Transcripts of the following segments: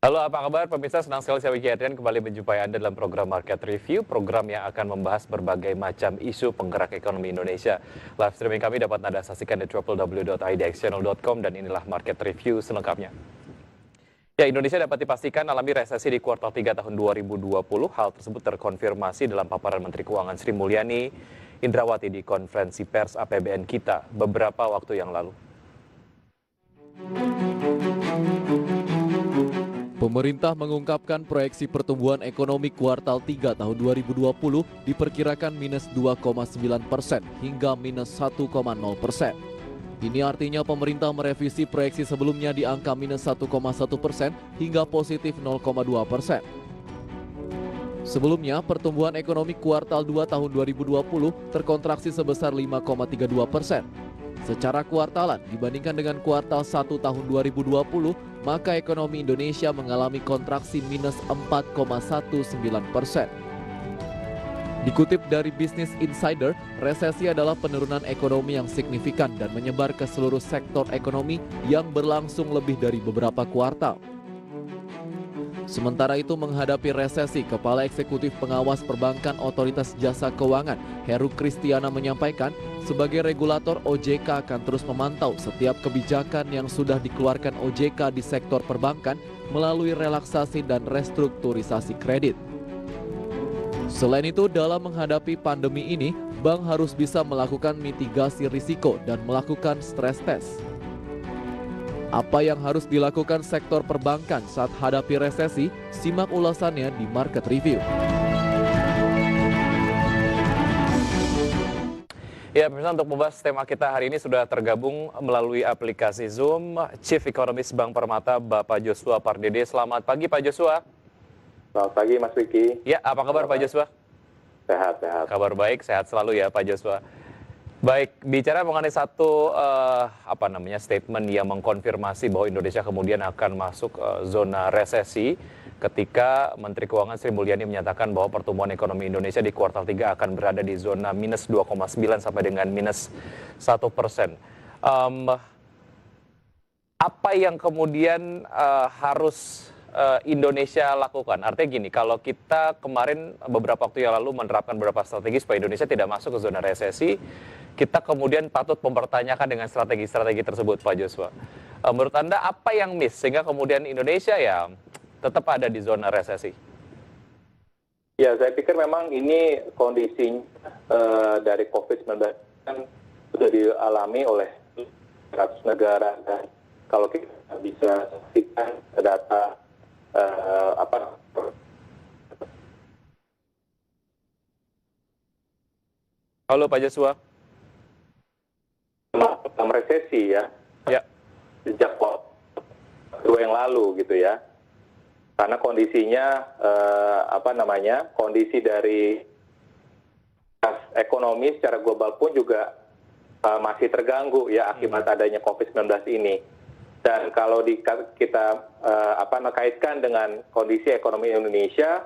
Halo, apa kabar pemirsa? Senang sekali saya Wiki Adrian kembali menjumpai Anda dalam program Market Review, program yang akan membahas berbagai macam isu penggerak ekonomi Indonesia. Live streaming kami dapat Anda saksikan di www.idxchannel.com dan inilah Market Review selengkapnya. Ya, Indonesia dapat dipastikan alami resesi di kuartal 3 tahun 2020. Hal tersebut terkonfirmasi dalam paparan Menteri Keuangan Sri Mulyani Indrawati di konferensi pers APBN kita beberapa waktu yang lalu. Pemerintah mengungkapkan proyeksi pertumbuhan ekonomi kuartal 3 tahun 2020 diperkirakan minus 2,9% hingga minus 1,0%. Ini artinya pemerintah merevisi proyeksi sebelumnya di angka minus 1,1% hingga positif 0,2%. Sebelumnya, pertumbuhan ekonomi kuartal 2 tahun 2020 terkontraksi sebesar 5,32%. Secara kuartalan dibandingkan dengan kuartal 1 tahun 2020, maka ekonomi Indonesia mengalami kontraksi minus 4,19%. Dikutip dari Business Insider, resesi adalah penurunan ekonomi yang signifikan dan menyebar ke seluruh sektor ekonomi yang berlangsung lebih dari beberapa kuartal. Sementara itu menghadapi resesi, Kepala Eksekutif Pengawas Perbankan Otoritas Jasa Keuangan, Heru Kristiana menyampaikan, sebagai regulator OJK akan terus memantau setiap kebijakan yang sudah dikeluarkan OJK di sektor perbankan melalui relaksasi dan restrukturisasi kredit. Selain itu, dalam menghadapi pandemi ini, bank harus bisa melakukan mitigasi risiko dan melakukan stress test. Apa yang harus dilakukan sektor perbankan saat hadapi resesi? Simak ulasannya di Market Review. Ya, pemirsa, untuk membahas tema kita hari ini sudah tergabung melalui aplikasi Zoom Chief Economist Bank Permata, Bapak Joshua Pardede. Selamat pagi, Pak Joshua. Selamat pagi, Mas Wiki. Ya, apa kabar Pak Joshua? Sehat. Kabar baik, sehat selalu ya Pak Joshua. Baik, bicara mengenai satu statement yang mengkonfirmasi bahwa Indonesia kemudian akan masuk zona resesi ketika Menteri Keuangan Sri Mulyani menyatakan bahwa pertumbuhan ekonomi Indonesia di kuartal 3 akan berada di zona minus 2,9 sampai dengan minus 1%. Apa yang kemudian harus Indonesia lakukan? Artinya gini, kalau kita kemarin beberapa waktu yang lalu menerapkan beberapa strategi supaya Indonesia tidak masuk ke zona resesi, kita kemudian patut mempertanyakan dengan strategi-strategi tersebut, Pak Joshua. Menurut Anda apa yang miss sehingga kemudian Indonesia ya tetap ada di zona resesi? Ya, saya pikir memang ini kondisi dari COVID-19 kan sudah dialami oleh 100 negara. Dan kalau kita bisa saksikan data Halo Pak Joshua. dalam resesi ya. Ya. Sejak dua yang lalu gitu ya. Karena kondisinya kondisi dari ekonomi secara global pun juga masih terganggu ya akibat adanya COVID-19 ini. Dan kalau kita kaitkan dengan kondisi ekonomi Indonesia,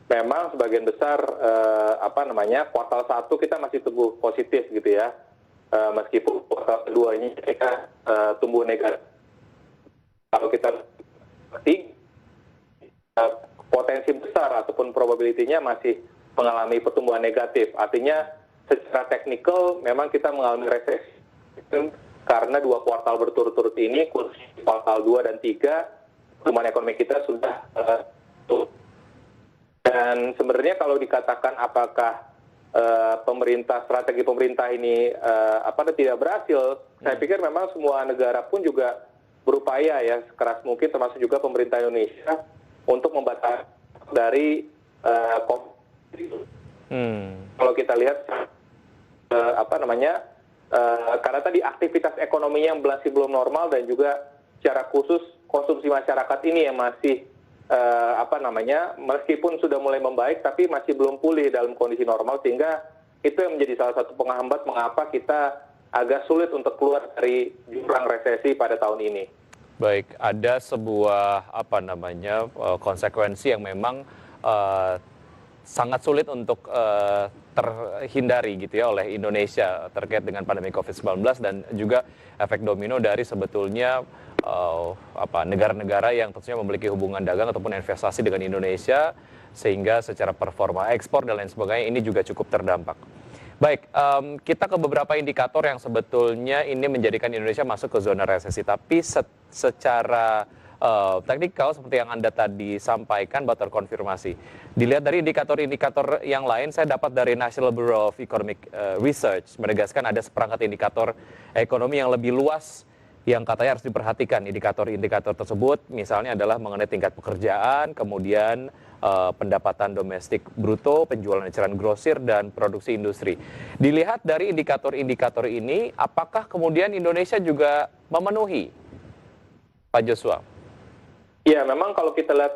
memang sebagian besar kuartal 1 kita masih tumbuh positif gitu ya. Meskipun kuartal kedua ini kita tumbuh negatif. Kalau kita potensi besar ataupun probability-nya masih mengalami pertumbuhan negatif. Artinya secara teknikal memang kita mengalami resesi. Karena 2 kuartal berturut-turut ini, kuartal 2 dan 3, pertumbuhan ekonomi kita sudah dan sebenarnya kalau dikatakan apakah strategi pemerintah ini tidak berhasil, saya pikir memang semua negara pun juga berupaya ya sekeras mungkin, termasuk juga pemerintah Indonesia untuk membatasi dari COVID. Kalau kita lihat karena tadi aktivitas ekonominya yang masih belum normal dan juga secara khusus konsumsi masyarakat ini yang masih meskipun sudah mulai membaik tapi masih belum pulih dalam kondisi normal, sehingga itu yang menjadi salah satu penghambat mengapa kita agak sulit untuk keluar dari jurang resesi pada tahun ini. Baik, ada sebuah konsekuensi yang memang sangat sulit untuk terhindari gitu ya oleh Indonesia terkait dengan pandemi COVID-19 dan juga efek domino dari sebetulnya negara-negara yang tentunya memiliki hubungan dagang ataupun investasi dengan Indonesia, sehingga secara performa ekspor dan lain sebagainya ini juga cukup terdampak. Baik, kita ke beberapa indikator yang sebetulnya ini menjadikan Indonesia masuk ke zona resesi, tapi secara teknikal seperti yang Anda tadi sampaikan, Mbak, terkonfirmasi. Dilihat dari indikator-indikator yang lain, saya dapat dari National Bureau of Economic Research menegaskan ada seperangkat indikator ekonomi yang lebih luas yang katanya harus diperhatikan. Indikator-indikator tersebut misalnya adalah mengenai tingkat pekerjaan, kemudian pendapatan domestik bruto, penjualan eceran grosir, dan produksi industri. Dilihat dari indikator-indikator ini, apakah kemudian Indonesia juga memenuhi, Pak Joshua? Ya, memang kalau kita lihat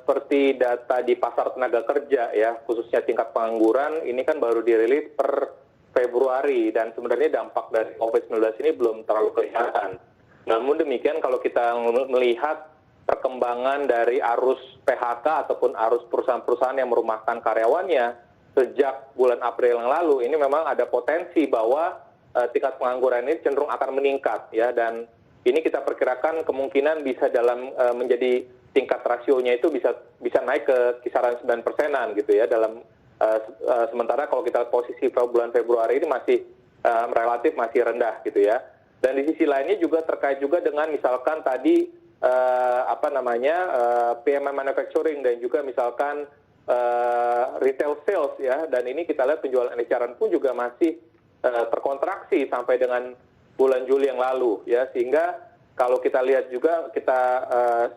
seperti data di pasar tenaga kerja ya, khususnya tingkat pengangguran, ini kan baru dirilis per Februari, dan sebenarnya dampak dari COVID-19 ini belum terlalu kelihatan. Namun demikian, kalau kita melihat perkembangan dari arus PHK ataupun arus perusahaan-perusahaan yang merumahkan karyawannya sejak bulan April yang lalu, ini memang ada potensi bahwa tingkat pengangguran ini cenderung akan meningkat ya, dan ini kita perkirakan kemungkinan bisa menjadi tingkat rasionya itu bisa naik ke kisaran 9%-an gitu ya, dalam sementara kalau kita posisi bulan Februari ini masih relatif masih rendah gitu ya. Dan di sisi lainnya juga terkait juga dengan misalkan tadi PMI manufacturing dan juga misalkan retail sales ya, dan ini kita lihat penjualan eceran pun juga masih terkontraksi sampai dengan bulan Juli yang lalu ya, sehingga kalau kita lihat juga kita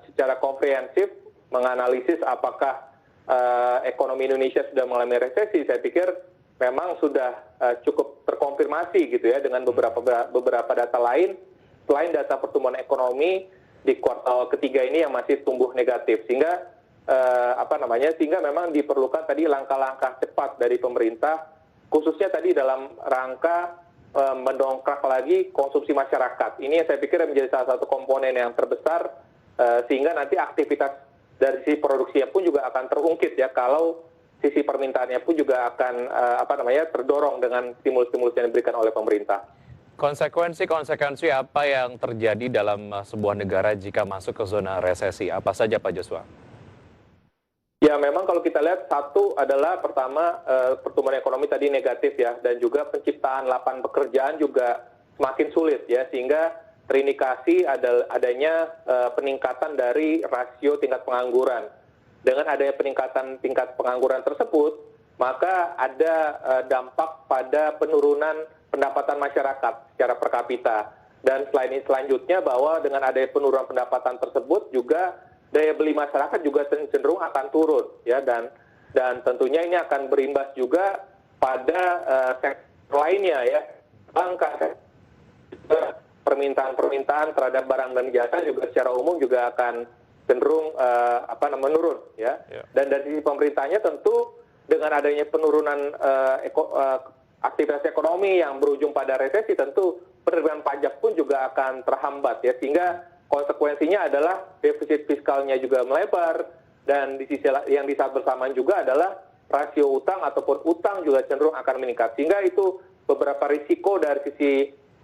secara komprehensif menganalisis apakah ekonomi Indonesia sudah mengalami resesi, saya pikir memang sudah cukup terkonfirmasi gitu ya dengan beberapa data lain selain data pertumbuhan ekonomi di kuartal ketiga ini yang masih tumbuh negatif, sehingga sehingga memang diperlukan tadi langkah-langkah cepat dari pemerintah, khususnya tadi dalam rangka mendongkrak lagi konsumsi masyarakat. Ini yang saya pikir menjadi salah satu komponen yang terbesar, sehingga nanti aktivitas dari sisi produksinya pun juga akan terungkit ya, kalau sisi permintaannya pun juga akan terdorong dengan stimulus-stimulus yang diberikan oleh pemerintah. Konsekuensi apa yang terjadi dalam sebuah negara jika masuk ke zona resesi? Apa saja, Pak Joshua? Ya, memang kalau kita lihat, satu adalah pertama pertumbuhan ekonomi tadi negatif ya, dan juga penciptaan lapangan pekerjaan juga semakin sulit ya, sehingga terindikasi adanya peningkatan dari rasio tingkat pengangguran. Dengan adanya peningkatan tingkat pengangguran tersebut, maka ada dampak pada penurunan pendapatan masyarakat secara per kapita. Dan selanjutnya bahwa dengan adanya penurunan pendapatan tersebut juga daya beli masyarakat juga cenderung akan turun ya, dan tentunya ini akan berimbas juga pada sektor lainnya ya, bangka, permintaan terhadap barang dan jasa juga secara umum juga akan cenderung menurun ya. Dan dari sisi pemerintahnya tentu dengan adanya penurunan aktivitas ekonomi yang berujung pada resesi, tentu penerimaan pajak pun juga akan terhambat ya, sehingga konsekuensinya adalah defisit fiskalnya juga melebar, dan di saat bersamaan juga adalah rasio utang ataupun utang juga cenderung akan meningkat, sehingga itu beberapa risiko dari sisi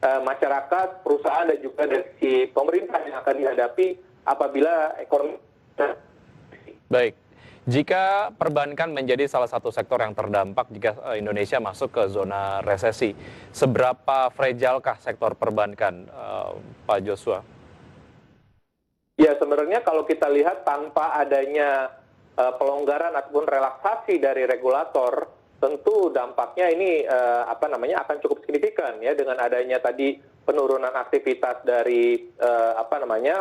masyarakat, perusahaan, dan juga dari sisi pemerintah yang akan dihadapi apabila ekonomi. Baik, jika perbankan menjadi salah satu sektor yang terdampak jika Indonesia masuk ke zona resesi, seberapa fragile-kah sektor perbankan, Pak Joshua? Ya, sebenarnya kalau kita lihat tanpa adanya pelonggaran ataupun relaksasi dari regulator, tentu dampaknya ini akan cukup signifikan ya, dengan adanya tadi penurunan aktivitas dari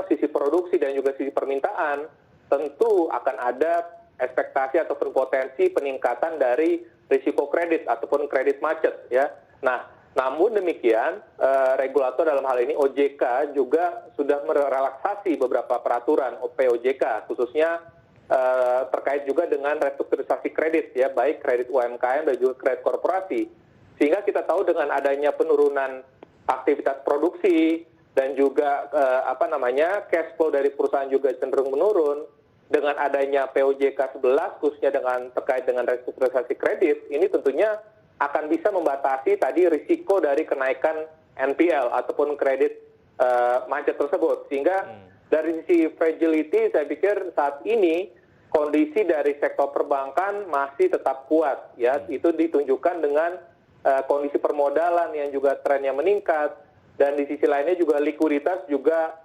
sisi produksi dan juga sisi permintaan, tentu akan ada ekspektasi ataupun potensi peningkatan dari risiko kredit ataupun kredit macet ya. Nah, namun demikian, regulator dalam hal ini OJK juga sudah merelaksasi beberapa peraturan POJK, khususnya terkait juga dengan restrukturisasi kredit ya, baik kredit UMKM dan juga kredit korporasi. Sehingga kita tahu dengan adanya penurunan aktivitas produksi dan juga cash flow dari perusahaan juga cenderung menurun, dengan adanya POJK 11 khususnya terkait dengan restrukturisasi kredit, ini tentunya akan bisa membatasi tadi risiko dari kenaikan NPL ataupun kredit macet tersebut. Sehingga dari sisi fragility saya pikir saat ini kondisi dari sektor perbankan masih tetap kuat ya. Itu ditunjukkan dengan kondisi permodalan yang juga trennya meningkat, dan di sisi lainnya juga likuiditas juga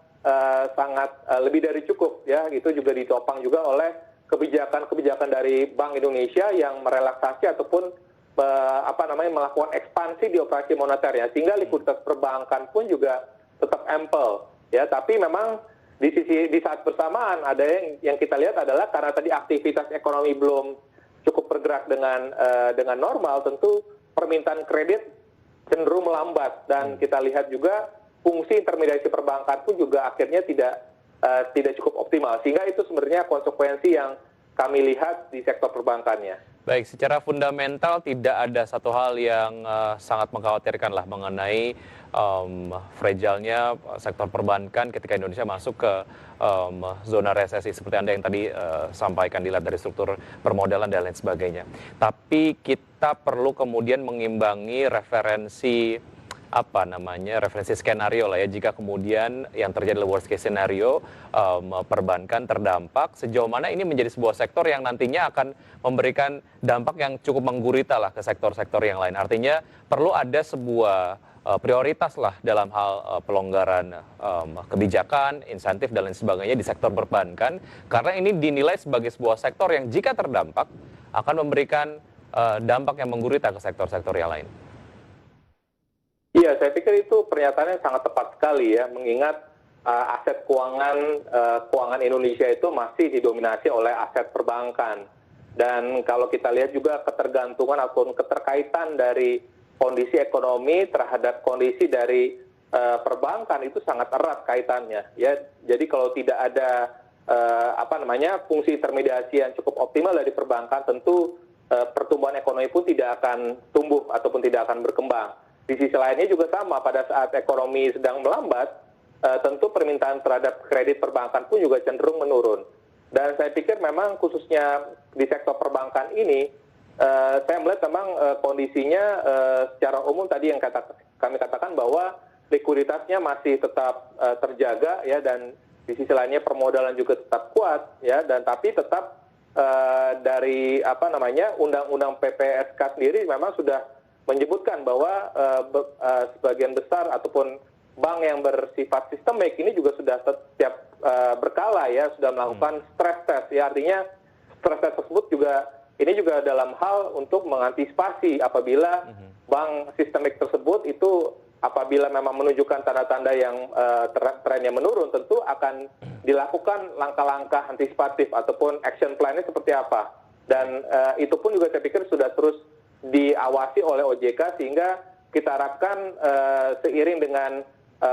sangat lebih dari cukup ya. Itu juga ditopang juga oleh kebijakan-kebijakan dari Bank Indonesia yang merelaksasi ataupun melakukan ekspansi di operasi moneter ya, sehingga likuiditas perbankan pun juga tetap ample ya. Tapi memang di saat bersamaan ada yang kita lihat adalah karena tadi aktivitas ekonomi belum cukup bergerak dengan normal, tentu permintaan kredit cenderung melambat, dan kita lihat juga fungsi intermediasi perbankan pun juga akhirnya tidak cukup optimal, sehingga itu sebenarnya konsekuensi yang kami lihat di sektor perbankannya. Baik, secara fundamental tidak ada satu hal yang sangat mengkhawatirkan lah mengenai fragile-nya sektor perbankan ketika Indonesia masuk ke zona resesi seperti Anda yang tadi sampaikan, dilihat dari struktur permodalan dan lain sebagainya. Tapi kita perlu kemudian mengimbangi referensi referensi skenario lah ya, jika kemudian yang terjadi adalah worst case scenario, perbankan terdampak, sejauh mana ini menjadi sebuah sektor yang nantinya akan memberikan dampak yang cukup menggurita lah ke sektor-sektor yang lain. Artinya perlu ada sebuah prioritas lah dalam hal pelonggaran kebijakan, insentif dan lain sebagainya di sektor perbankan, karena ini dinilai sebagai sebuah sektor yang jika terdampak akan memberikan dampak yang menggurita ke sektor-sektor yang lain. Iya, saya pikir itu pernyataan yang sangat tepat sekali ya, mengingat aset keuangan Indonesia itu masih didominasi oleh aset perbankan. Dan kalau kita lihat juga ketergantungan ataupun keterkaitan dari kondisi ekonomi terhadap kondisi dari perbankan itu sangat erat kaitannya ya. Jadi kalau tidak ada fungsi intermediasi yang cukup optimal dari perbankan, tentu pertumbuhan ekonomi pun tidak akan tumbuh ataupun tidak akan berkembang. Di sisi lainnya juga sama, pada saat ekonomi sedang melambat, tentu permintaan terhadap kredit perbankan pun juga cenderung menurun. Dan saya pikir memang khususnya di sektor perbankan ini, saya melihat memang kondisinya secara umum tadi yang kami katakan bahwa likuiditasnya masih tetap terjaga ya, dan di sisi lainnya permodalan juga tetap kuat ya, dan tapi tetap dari undang-undang PPSK sendiri memang sudah menyebutkan bahwa sebagian besar ataupun bank yang bersifat sistemik ini juga sudah setiap berkala ya sudah melakukan stress test ya, artinya stress test tersebut juga dalam hal untuk mengantisipasi apabila bank sistemik tersebut itu apabila memang menunjukkan tanda-tanda yang trennya menurun, tentu akan dilakukan langkah-langkah antisipatif ataupun action plan-nya seperti apa, dan itu pun juga saya pikir sudah terus diawasi oleh OJK, sehingga kita harapkan seiring dengan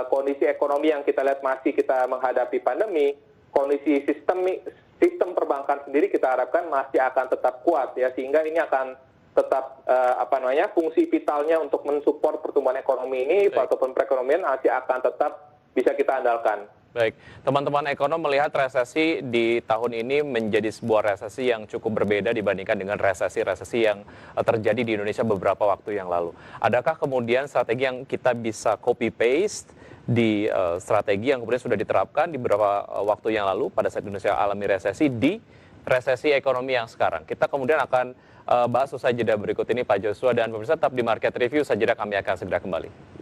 kondisi ekonomi yang kita lihat masih kita menghadapi pandemi, kondisi sistem perbankan sendiri kita harapkan masih akan tetap kuat ya, sehingga ini akan tetap fungsi vitalnya untuk mensupport pertumbuhan ekonomi ini ataupun perekonomian masih akan tetap bisa kita andalkan. Baik, teman-teman ekonom melihat resesi di tahun ini menjadi sebuah resesi yang cukup berbeda dibandingkan dengan resesi-resesi yang terjadi di Indonesia beberapa waktu yang lalu. Adakah kemudian strategi yang kita bisa copy-paste di strategi yang kemudian sudah diterapkan di beberapa waktu yang lalu pada saat Indonesia alami resesi di resesi ekonomi yang sekarang? Kita kemudian akan bahas usai jeda berikut ini Pak Joshua, dan pemirsa tetap di Market Review, usai jeda kami akan segera kembali.